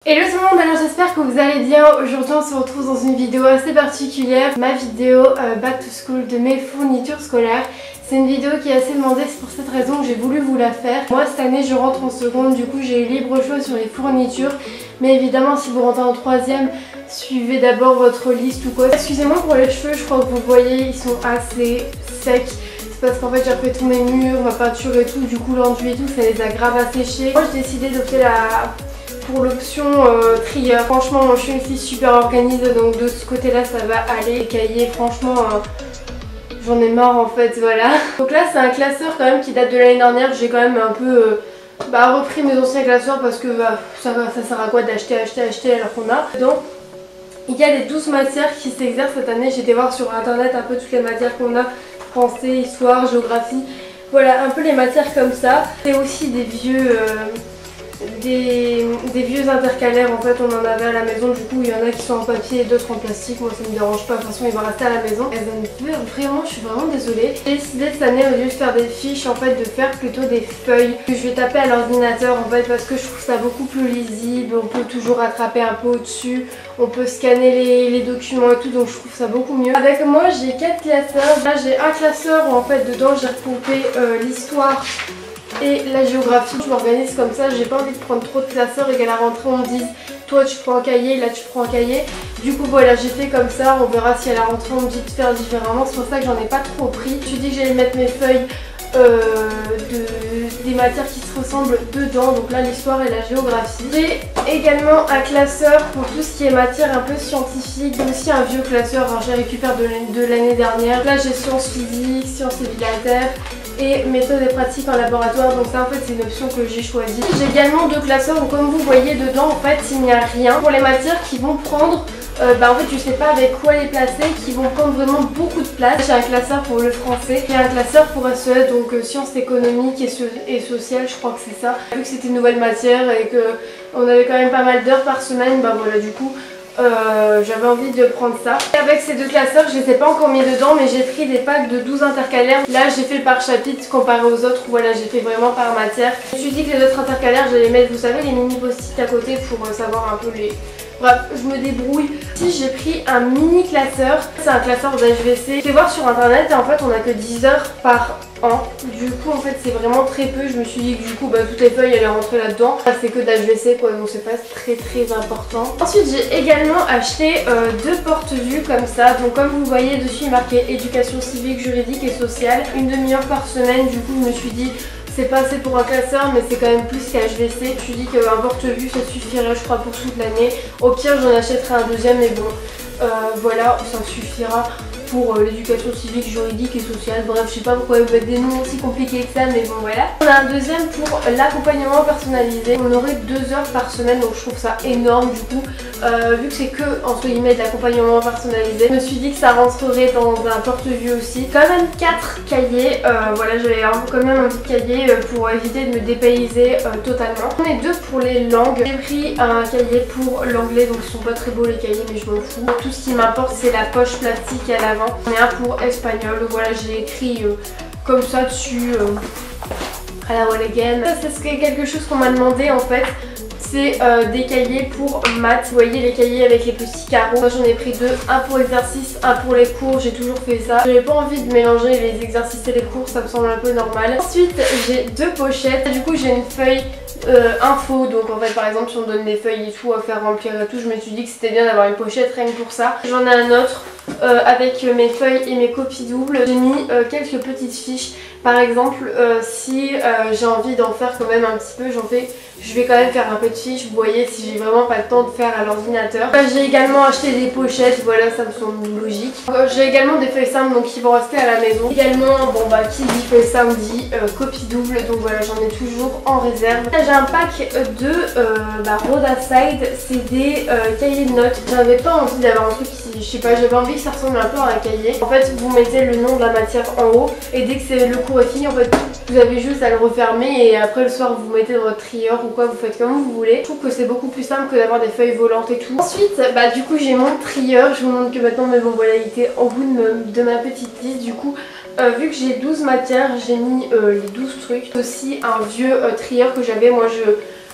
Hello tout le monde, alors j'espère que vous allez bien. Aujourd'hui on se retrouve dans une vidéo assez particulière, ma vidéo back to school de mes fournitures scolaires. C'est une vidéo qui est assez demandée, c'est pour cette raison que j'ai voulu vous la faire. Moi cette année je rentre en seconde, du coup j'ai eu libre choix sur les fournitures. Mais évidemment si vous rentrez en troisième, suivez d'abord votre liste ou quoi. Excusez-moi pour les cheveux, je crois que vous voyez ils sont assez secs. C'est parce qu'en fait j'ai refait tous mes murs, ma peinture et tout, du coup l'enduit et tout ça les a grave asséchés. Moi j'ai décidé d'opter pour l'option trieur. Franchement moi je suis une fille super organisée, donc de ce côté là ça va aller. Les cahiers franchement j'en ai marre en fait, voilà. Donc là c'est un classeur quand même qui date de l'année dernière. J'ai quand même un peu repris mes anciens classeurs parce que ça sert à quoi d'acheter alors qu'on a. Donc il y a les 12 matières qui s'exercent cette année. J'ai été voir sur internet un peu toutes les matières qu'on a. Français, histoire, géographie. Voilà un peu les matières comme ça. Et aussi des vieux... des vieux intercalaires, en fait on en avait à la maison, du coup il y en a qui sont en papier et d'autres en plastique. Moi ça me dérange pas, de toute façon il va rester à la maison. Elles donnent vraiment, je suis vraiment désolée. J'ai décidé cette année au lieu de faire des fiches en fait de faire plutôt des feuilles que je vais taper à l'ordinateur en fait, parce que je trouve ça beaucoup plus lisible. On peut toujours rattraper un peu au-dessus, on peut scanner les documents et tout, donc je trouve ça beaucoup mieux. Avec moi j'ai 4 classeurs. Là j'ai un classeur où en fait dedans j'ai regroupé l'histoire et la géographie. Je m'organise comme ça, j'ai pas envie de prendre trop de classeurs et qu'à la rentrée on me dise toi tu prends un cahier, là tu prends un cahier. Du coup voilà, j'ai fait comme ça, on verra si à la rentrée on me dit de faire différemment. C'est pour ça que j'en ai pas trop pris. Je me suis dit que j'allais mettre mes feuilles des matières qui se ressemblent dedans, donc là l'histoire et la géographie. J'ai également un classeur pour tout ce qui est matière un peu scientifique. J'ai aussi un vieux classeur, je récupère de l'année dernière. Là j'ai sciences physiques, sciences et vie de la terre et méthodes et pratiques en laboratoire, donc ça en fait c'est une option que j'ai choisie. J'ai également 2 classeurs où comme vous voyez dedans en fait il n'y a rien pour les matières qui vont prendre en fait je sais pas avec quoi les placer, qui vont prendre vraiment beaucoup de place. J'ai un classeur pour le français, j'ai un classeur pour SES, donc sciences économiques et sociales, je crois que c'est ça. Vu que c'était une nouvelle matière et que on avait quand même pas mal d'heures par semaine, voilà du coup j'avais envie de prendre ça. Et avec ces 2 classeurs, je les ai pas encore mis dedans, mais j'ai pris des packs de 12 intercalaires. Là j'ai fait par chapitre comparé aux autres, voilà j'ai fait vraiment par matière. Je me suis dit que les autres intercalaires j'allais mettre, vous savez, les mini post-it à côté pour savoir un peu les... Bref, je me débrouille. Si j'ai pris un mini classeur, c'est un classeur d'HVC. Je vais voir sur internet et en fait on a que 10 heures par an. Du coup en fait c'est vraiment très peu. Je me suis dit que du coup toutes les feuilles allaient rentrer là-dedans. C'est que d'HVC quoi, donc c'est pas très important. Ensuite j'ai également acheté 2 porte-vue comme ça. Donc comme vous voyez dessus il est marqué éducation civique, juridique et sociale. Une demi-heure par semaine. Du coup je me suis dit c'est pas assez pour un classeur mais c'est quand même plus qu'HVC. Je me suis dit qu'un porte-vue ça suffirait je crois pour toute l'année. Au pire j'en achèterai un deuxième mais bon voilà ça suffira pour l'éducation civique, juridique et sociale. Bref je sais pas pourquoi ils mettent des noms aussi compliqués que ça mais bon voilà. On a un deuxième pour l'accompagnement personnalisé. On aurait 2 heures par semaine donc je trouve ça énorme du coup. Vu que c'est que entre guillemets de l'accompagnement personnalisé, je me suis dit que ça rentrerait dans un porte-vue aussi. Quand même 4 cahiers, voilà j'avais quand même un petit cahier pour éviter de me dépayser totalement. On est 2 pour les langues. J'ai pris un cahier pour l'anglais, donc ils sont pas très beaux les cahiers mais je m'en fous. Tout ce qui m'importe c'est la poche plastique à l'avant. On est un pour espagnol, voilà j'ai écrit comme ça dessus à la wall again. Ça c'est quelque chose qu'on m'a demandé en fait. C'est des cahiers pour maths. Vous voyez les cahiers avec les petits carreaux. Moi j'en ai pris 2, un pour exercice, un pour les cours. J'ai toujours fait ça. J'avais pas envie de mélanger les exercices et les cours, ça me semble un peu normal. Ensuite j'ai 2 pochettes. Du coup j'ai une feuille info, donc en fait par exemple si on donne des feuilles et tout à faire remplir et tout, je me suis dit que c'était bien d'avoir une pochette rien que pour ça. J'en ai un autre avec mes feuilles et mes copies doubles. J'ai mis quelques petites fiches. Par exemple si j'ai envie d'en faire quand même un petit peu, je vais quand même faire un peu de fiches, vous voyez, si j'ai vraiment pas le temps de faire à l'ordinateur. J'ai également acheté des pochettes, voilà ça me semble logique. J'ai également des feuilles simples donc qui vont rester à la maison. Également qui dit feuille simple dit copie double, donc voilà j'en ai toujours en réserve. Là j'ai un pack de Road Aside, c'est des cahiers de notes. J'avais pas envie d'avoir un truc qui, je sais pas, j'avais envie que ça ressemble un peu à un cahier. En fait vous mettez le nom de la matière en haut et dès que c'est le cours est fini en fait vous avez juste à le refermer et après le soir vous mettez dans votre trieur ou quoi, vous faites comme vous voulez. Je trouve que c'est beaucoup plus simple que d'avoir des feuilles volantes et tout. Ensuite du coup j'ai mon trieur, je vous montre que maintenant mais bon voilà il était en bout de ma petite liste. Du coup vu que j'ai 12 matières j'ai mis les 12 trucs. Aussi un vieux trieur que j'avais, moi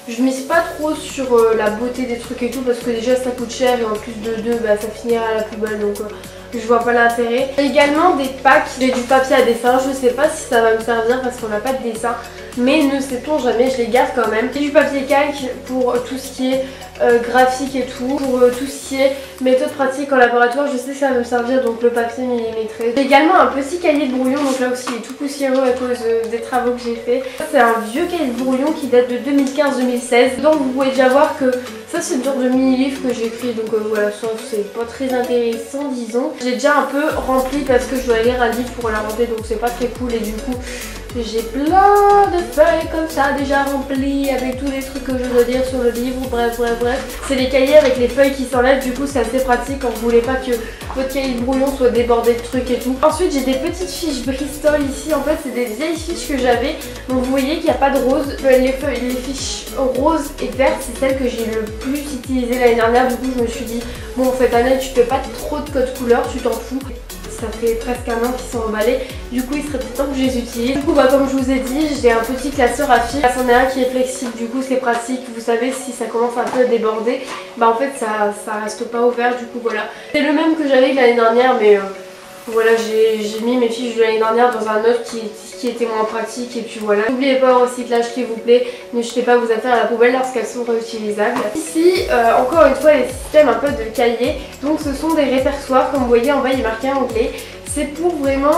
Je mise pas trop sur la beauté des trucs et tout parce que déjà ça coûte cher et en plus de deux bah, ça finira à la poubelle donc je vois pas l'intérêt. Également des packs, j'ai du papier à dessin, je sais pas si ça va me servir parce qu'on n'a pas de dessin. Mais ne sait-on jamais, je les garde quand même. J'ai du papier calque pour tout ce qui est graphique et tout. Pour tout ce qui est méthode pratique en laboratoire, je sais que ça va me servir donc le papier millimétré. J'ai également un petit cahier de brouillon, donc là aussi il est tout poussiéreux à cause des travaux que j'ai fait. C'est un vieux cahier de brouillon qui date de 2015-2016. Donc vous pouvez déjà voir que ça c'est le genre de mini-livre que j'ai écrit, donc voilà, ça c'est pas très intéressant disons. J'ai déjà un peu rempli parce que je dois lire un livre pour la rentrée donc c'est pas très cool et du coup j'ai plein de feuilles comme ça déjà remplies avec tous les trucs que je dois dire sur le livre, bref. C'est les cahiers avec les feuilles qui s'enlèvent, du coup c'est assez pratique quand vous voulez pas que votre cahier de brouillon soit débordé de trucs et tout. Ensuite j'ai des petites fiches Bristol ici, en fait c'est des vieilles fiches que j'avais. Donc vous voyez qu'il n'y a pas de rose, les fiches roses et vertes c'est celles que j'ai le plus utilisées l'année dernière. Du coup je me suis dit bon cette année tu fais pas trop de code couleur, tu t'en fous. Ça fait presque un an qu'ils sont emballés, du coup il serait peut-être temps que je les utilise. Du coup bah, comme je vous ai dit, j'ai un petit classeur à fil. C'en est un qui est flexible, du coup c'est pratique. Vous savez si ça commence un peu à déborder, bah en fait ça reste pas ouvert, du coup voilà. C'est le même que j'avais l'année dernière mais voilà, j'ai mis mes fiches de l'année dernière dans un autre qui était moins pratique et puis voilà. N'oubliez pas au recyclage s'il vous plaît, ne jetez pas vos affaires à la poubelle lorsqu'elles sont réutilisables. Ici, encore une fois les systèmes un peu de cahiers, donc ce sont des répertoires, comme vous voyez en bas il est marqué anglais. C'est pour vraiment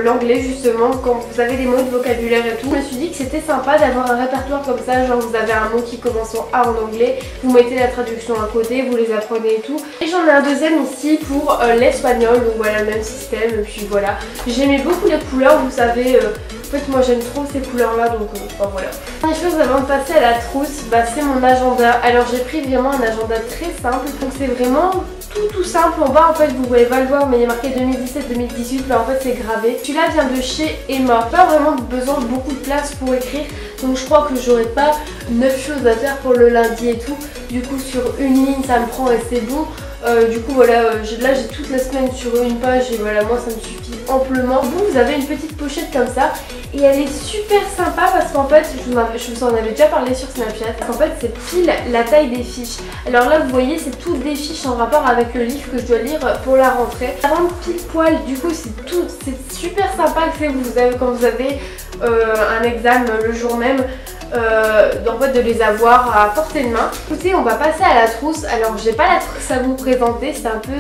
l'anglais justement, quand vous avez des mots de vocabulaire et tout. Je me suis dit que c'était sympa d'avoir un répertoire comme ça, genre vous avez un mot qui commence en A en anglais, vous mettez la traduction à côté, vous les apprenez et tout. Et j'en ai un deuxième ici pour l'espagnol, donc voilà le même système et puis voilà. J'aimais beaucoup les couleurs, vous savez, en fait moi j'aime trop ces couleurs là donc enfin, voilà. Une chose avant de passer à la trousse, bah, c'est mon agenda. Alors j'ai pris vraiment un agenda très simple, donc c'est vraiment tout simple. En bas en fait vous pouvez pas le voir mais il est marqué 2017-2018, mais en fait c'est gravé. Celui-là vient de chez Emma. Pas vraiment besoin de beaucoup de place pour écrire, donc je crois que j'aurai pas 9 choses à faire pour le lundi et tout. Du coup sur une ligne ça me prend et c'est bon. Du coup voilà, là j'ai toute la semaine sur une page et voilà moi ça me suffit amplement. Vous avez une petite pochette comme ça et elle est super sympa parce qu'en fait je vous en avais déjà parlé sur Snapchat. En fait c'est pile la taille des fiches. Alors là vous voyez c'est toutes des fiches en rapport avec le livre que je dois lire pour la rentrée. Ça rentre pile poil, du coup c'est super sympa que vous avez quand vous avez un examen le jour même. En fait de les avoir à portée de main. Écoutez, on va passer à la trousse. Alors j'ai pas la trousse à vous présenter, c'est un peu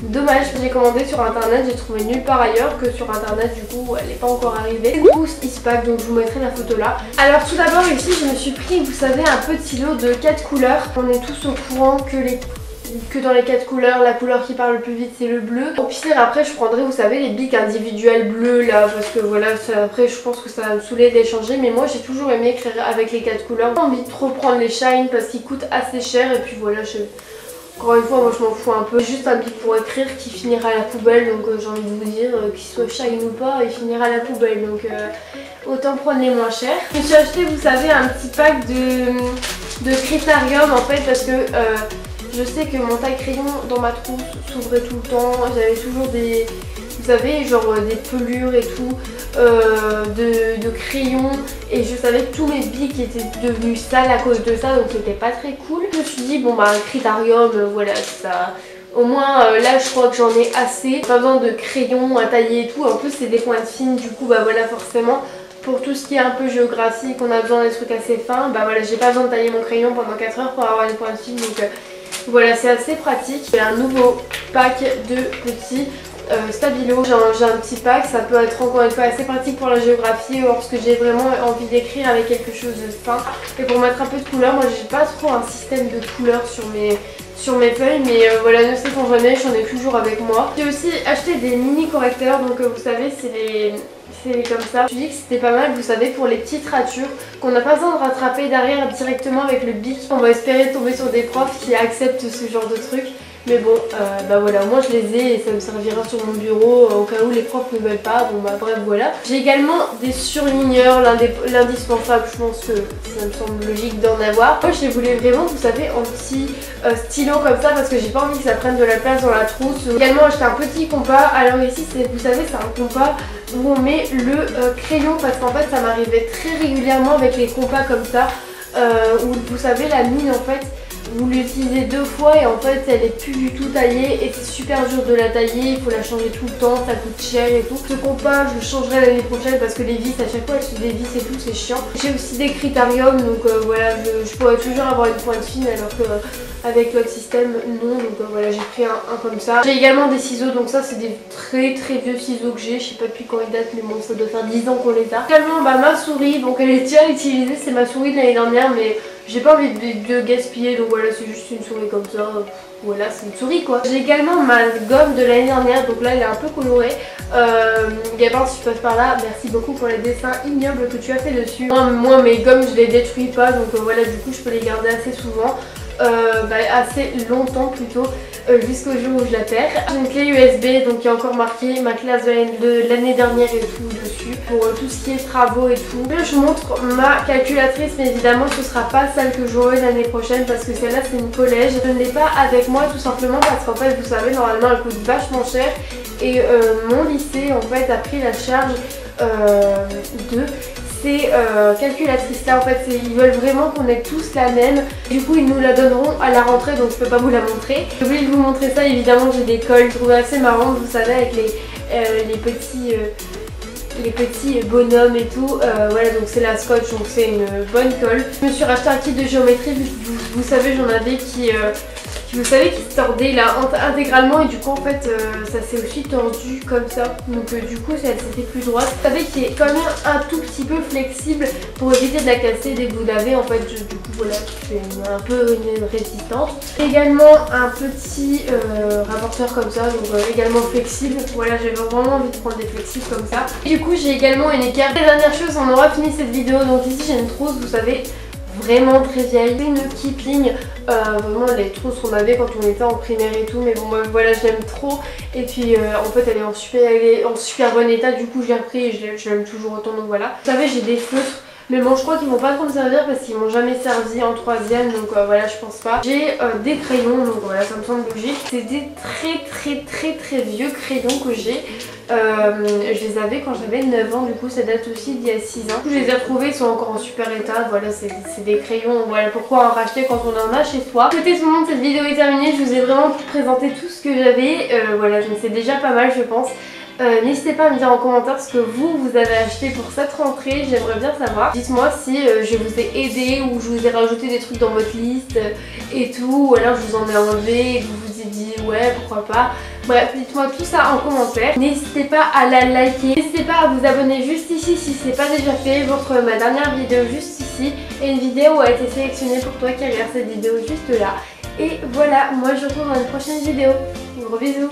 dommage. J'ai commandé sur internet, j'ai trouvé nulle part ailleurs que sur internet, du coup elle n'est pas encore arrivée. Une trousse Eastpak, donc je vous mettrai la photo là. Alors tout d'abord ici je me suis pris, vous savez, un petit lot de 4 couleurs. On est tous au courant que dans les 4 couleurs, la couleur qui parle le plus vite c'est le bleu. Au pire après je prendrai, vous savez, les bics individuels bleus là, parce que voilà, après je pense que ça va me saouler d'échanger, mais moi j'ai toujours aimé écrire avec les 4 couleurs. J'ai pas envie de trop prendre les shine parce qu'ils coûtent assez cher et puis voilà, encore une fois moi je m'en fous un peu. Juste un bic pour écrire qui finira à la poubelle, donc j'ai envie de vous dire qu'il soit shine ou pas, il finira à la poubelle, donc autant prendre les moins chers. Je me suis acheté, vous savez, un petit pack de critérium en fait parce que je sais que mon taille-crayon dans ma trousse s'ouvrait tout le temps. J'avais toujours des, vous savez, genre des pelures et tout, de crayons. Et je savais que tous mes bics étaient devenus sales à cause de ça, donc c'était pas très cool. Je me suis dit, bon bah un critérium, voilà, ça... Au moins là je crois que j'en ai assez. Pas besoin de crayons à tailler et tout. En plus c'est des pointes fines, du coup bah voilà forcément. Pour tout ce qui est un peu géographique, on a besoin des trucs assez fins. Bah voilà, j'ai pas besoin de tailler mon crayon pendant 4 heures pour avoir une pointe fine, donc... voilà, c'est assez pratique. J'ai un nouveau pack de petits stabilo. J'ai un petit pack, ça peut être encore une fois assez pratique pour la géographie lorsque j'ai vraiment envie d'écrire avec quelque chose de fin. Et pour mettre un peu de couleur, moi j'ai pas trop un système de couleur sur mes feuilles, mais voilà, ne sait-on jamais, j'en ai toujours avec moi. J'ai aussi acheté des mini correcteurs, donc vous savez c'est comme ça. Je me suis dit que c'était pas mal, vous savez, pour les petites ratures qu'on n'a pas besoin de rattraper derrière directement avec le bic. On va espérer tomber sur des profs qui acceptent ce genre de truc. Mais bon, bah voilà, moi je les ai et ça me servira sur mon bureau au cas où les profs ne veulent pas. Bon bah bref, voilà. J'ai également des surligneurs, l'indispensable, je pense que ça me semble logique d'en avoir. Moi je les voulais vraiment, vous savez, en petit stylo comme ça parce que j'ai pas envie que ça prenne de la place dans la trousse. J'ai également acheté un petit compas. Alors ici, vous savez, c'est un compas où on met le crayon parce qu'en fait ça m'arrivait très régulièrement avec les compas comme ça. où vous savez la mine en fait vous l'utilisez 2 fois et en fait elle est plus du tout taillée et c'est super dur de la tailler, il faut la changer tout le temps, ça coûte cher et tout. Ce compas je le changerai l'année prochaine parce que les vis à chaque fois elles se dévissent et tout, c'est chiant. J'ai aussi des critériums donc voilà, je pourrais toujours avoir une pointe fine alors que avec l'autre système non, donc voilà j'ai pris un comme ça. J'ai également des ciseaux, donc ça c'est des très vieux ciseaux que j'ai, je sais pas depuis quand ils datent mais bon ça doit faire 10 ans qu'on les a. Également ma souris, donc elle est déjà utilisée, c'est ma souris de l'année dernière mais j'ai pas envie de gaspiller donc voilà c'est juste une souris comme ça, voilà c'est une souris quoi. J'ai également ma gomme de l'année dernière, donc là elle est un peu colorée. Gabin si tu passes par là, merci beaucoup pour les dessins ignobles que tu as fait dessus. Moi mes gommes je les détruis pas donc voilà du coup je peux les garder assez souvent. Assez longtemps plutôt jusqu'au jour où je la perds. J'ai une clé USB donc qui est encore marqué ma classe de l'année dernière et tout dessus pour tout ce qui est travaux et tout. Là je montre ma calculatrice mais évidemment ce sera pas celle que j'aurai l'année prochaine parce que celle-là c'est une collège. Je ne l'ai pas avec moi tout simplement parce qu'en fait vous savez normalement elle coûte vachement cher et mon lycée en fait a pris la charge de ces calculatrices là en fait ils veulent vraiment qu'on ait tous la même, du coup ils nous la donneront à la rentrée donc je peux pas vous la montrer. J'ai oublié de vous montrer ça, évidemment j'ai des cols, je trouvais assez marrant vous savez avec les petits bonhommes et tout, voilà donc c'est la Scotch donc c'est une bonne colle. Je me suis racheté un kit de géométrie, vous savez j'en avais qui vous savez qui se tordait là intégralement et du coup en fait ça s'est aussi tordu comme ça donc du coup c'était plus droite. Vous savez qui est quand même un tout petit peu flexible pour éviter de la casser dès que vous l'avez en fait du coup voilà c'est un peu une résistance. Également un petit rapporteur comme ça donc également flexible, voilà j'avais vraiment envie de prendre des flexibles comme ça. Et du coup j'ai également une équerre. Les dernières choses on aura fini cette vidéo donc ici j'ai une trousse vous savez vraiment très vieille, une Kipling, vraiment les trousses qu'on avait quand on était en primaire et tout mais bon voilà je l'aime trop et puis en fait elle est en super bon état du coup je l'ai repris et je l'aime toujours autant donc voilà. Vous savez j'ai des feutres mais bon je crois qu'ils vont pas trop me servir parce qu'ils m'ont jamais servi en 3ème donc voilà je pense pas. J'ai des crayons donc voilà ça me semble logique. C'est des très vieux crayons que j'ai. Je les avais quand j'avais 9 ans du coup ça date aussi d'il y a 6 ans. Du coup, je les ai retrouvés, ils sont encore en super état, voilà c'est des crayons, voilà pourquoi en racheter quand on en a chez soi. Écoutez tout le monde, cette vidéo est terminée, je vous ai vraiment présenté tout ce que j'avais, voilà c'est déjà pas mal je pense. N'hésitez pas à me dire en commentaire ce que vous avez acheté pour cette rentrée, j'aimerais bien savoir. Dites-moi si je vous ai aidé ou je vous ai rajouté des trucs dans votre liste et tout, ou alors je vous en ai enlevé et que vous vous êtes dit ouais pourquoi pas. Bref, dites-moi tout ça en commentaire. N'hésitez pas à la liker, n'hésitez pas à vous abonner juste ici si c'est pas déjà fait. Je vous retrouve ma dernière vidéo juste ici et une vidéo a été sélectionnée pour toi qui regarde cette vidéo juste là. Et voilà, moi je vous retrouve dans une prochaine vidéo. Gros bisous.